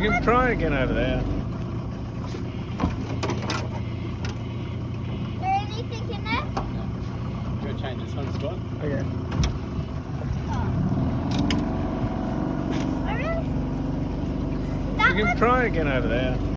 You can try again over there. Is there anything in there? Do you want to change this one spot? Okay. Oh, really? That You one? can try again over there.